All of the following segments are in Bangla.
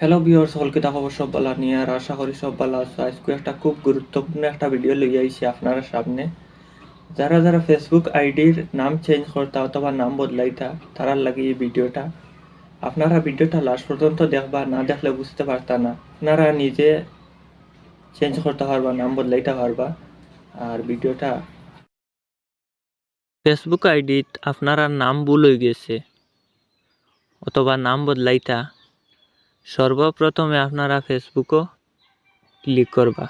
হ্যালো ভিউয়ার্স, সকলকে খবর সব ভালো নিয়ে আর আশা করি সব ভালো আছো। আজকে একটা খুব গুরুত্বপূর্ণ একটা ভিডিও লইয়া আইছি আপনার সামনে। যারা যারা ফেসবুক আইডির নাম চেঞ্জ করতা অথবা নাম বদলাইতা তারার লাগে এই ভিডিওটা। আপনারা ভিডিওটা লাস্ট পর্যন্ত দেখবা, না দেখলে বুঝতে পারতা না। আপনারা নিজে চেঞ্জ করতে পারবা, নাম বদলাইতে পারবা। আর ভিডিওটা ফেসবুক আইডিত আপনারা নাম ভুল হয়ে গেছে অথবা নাম বদলাইতা, সর্বপ্রথমে আপনারা ফেসবুকও ক্লিক করবা।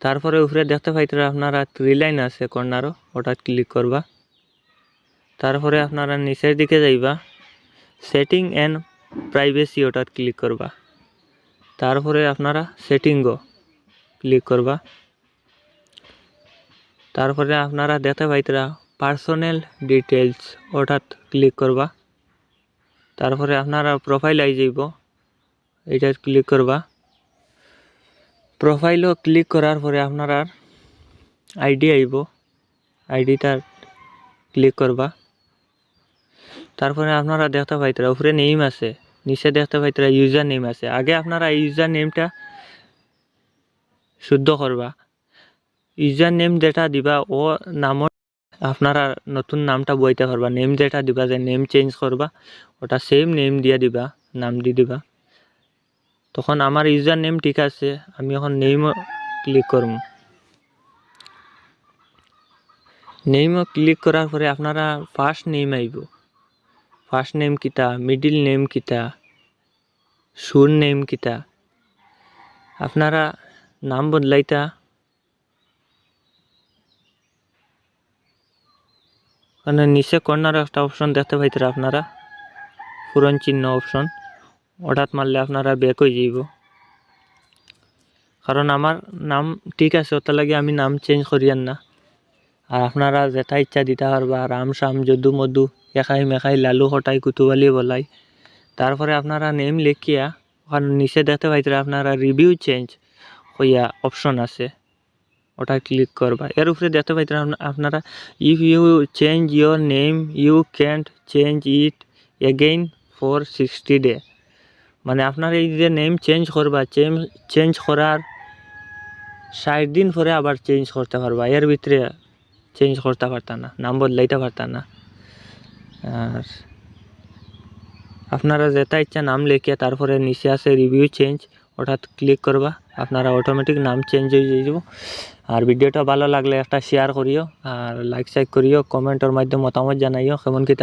তারপরে উপরে দেখতে পাইতেরা আপনারা 3 লাইন আছে কর্নারও, ওটা ক্লিক করবা। তারপরে আপনারা নিচের দিকে যাইবা, সেটিং এন্ড প্রাইভেসি ওটা ক্লিক করবা। তারপরে আপনারা সেটিংও ক্লিক করবা। তারপরে আপনারা দেখতে পাইতেরা পার্সোনাল ডিটেলস ওটা ক্লিক করবা। তারপরে আপনারা প্রোফাইল আই যাইব, এটা ক্লিক করবা। প্রোফাইলও ক্লিক করার পরে আপনারা আইডি আইব, আইডিটা ক্লিক করবা। তারপরে আপনারা দেখতে পাইতেরা উপরে নেম আছে, নিচে দেখতে পাইতেরা ইউজার নেম আছে। আগে আপনারা ইউজার নেমটা শুদ্ধ করবা। ইউজার নেম যেটা দিবা ও নামত আপনারা নতুন নামটা বইতে পারবা। নেম যেটা দিবা, যে নেম চেঞ্জ করবা, ওটা সেম নেম দিয়ে দিবা, নাম দিয়ে দিবা। তখন আমার ইউজার নেম ঠিক আছে, আমি এখন নেমও ক্লিক করব। নেমও ক্লিক করার পরে আপনারা ফার্স্ট নেম আইব, ফার্স্ট নেম কিতা, মিডিল নেম কিতা, সুর নেম কিতা। আপনারা নাম বদলাইতা মানে নিচে কর্নারে একটা অপশন দেখতে পাইতেরা আপনারা, পুরন চিহ্ন অপশন, ওটাত মারলে আপনারা ব্যাক হয়ে যাইব। কারণ আমার নাম ঠিক আছে, ওটা লাগে আমি নাম চেঞ্জ করিয়ান না। আর আপনারা যেটা ইচ্ছা দিতে পারবা, রাম শাম যদু মধু একাই মেখাই লালু হটাই কুতুবালি বলাই। তারপরে আপনারা নেম লিখিয়া ওখানে নিচে দেখতে পাইতেরা আপনারা রিভিউ চেঞ্জ হইয়া অপশন আছে, ওটা ক্লিক করবা। এর উপরে দেখতে পাইতেরা আপনারা if you change your name you can't change it again for 60 day. মানে আপনার এই যে নেম চেঞ্জ করবা, চেঞ্জ করার 60 দিন পরে আবার চেঞ্জ করতে পারবা, এর ভিতরে চেঞ্জ করতে পারতা না, নাম বদলাইতে পারতা না। আর আপনারা যেটা ইচ্ছা নাম লিখে তারপরে নিচে আছে রিভিউ চেঞ্জ, ওটা ক্লিক করবা, আপনারা অটোমেটিক নাম চেঞ্জ হয়ে যাব। আর ভিডিওটা ভালো লাগলে একটা শেয়ার করিও, আর লাইক করিও, কমেন্টের মাধ্যমে মতামত জানাইও কেমন কি।